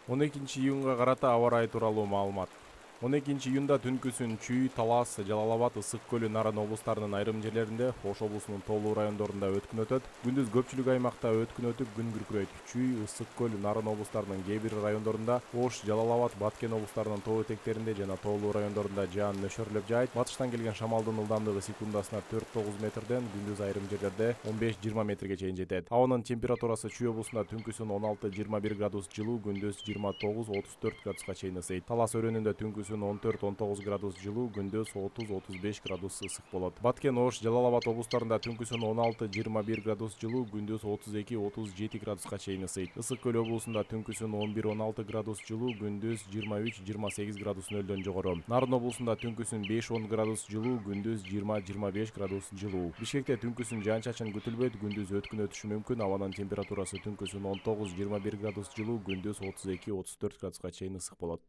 12-июнга карата аба ырайы тууралуу маалымат. 12-июнда түнкүсүн Чүй, Талас, Жалал Абад, Ысык көлү, Нарын облустарынын айрым жерлеринде, Ош облусунун тоолуу райондорунда өткүн өтөт. Күндүз көпчүлүк аймакта өткүн өтүп, күн күркүрөйт. Чүй, Ысык көл, Нарын облустарынын кээ бир райондорунда, Ош, Жалал Абад, Баткен облустарынын тоо этектеринде жана тоолуу райондорунда жаан нөшөрлөп жаайт. Батыштан келген шамалдын ылдамдыгы секундасына 4-9 метрден, күндүз айрым жерлерде 15-20 метрге чейин жетет. Абанын температурасы Чүй облусунда түнкүсүн 16-21 градус жылуу, күндүз 29-34 градуска чейин ысыйт. Талас өрөөнүндө түнкүсүн 14-19 градус жылуу, күндүз 30-35 градус ысык болот. Баткен, Ош, Жалал Абад облустарында түнкүсүн 16-21 градус жылуу, күндүз 32-37 градуска чейин ысыйт. Ысык көл облусунда түнкүсүн 11-16 градус жылуу, күндүз 23-28 градус нөлдөн жогору. Нарын облусунда түнкүсүн 5-10 градус жылуу, күндүз 20-25 градус жылуу. Бишкекте түнкүсүн жаан-чачын күтүлбөйт, күндүз өткүн өтүшү мүмкүн. Абанын температурасы түнкүсүн 19-21 градус жылуу, күндүз 32-34 градуска чейин ысык болот.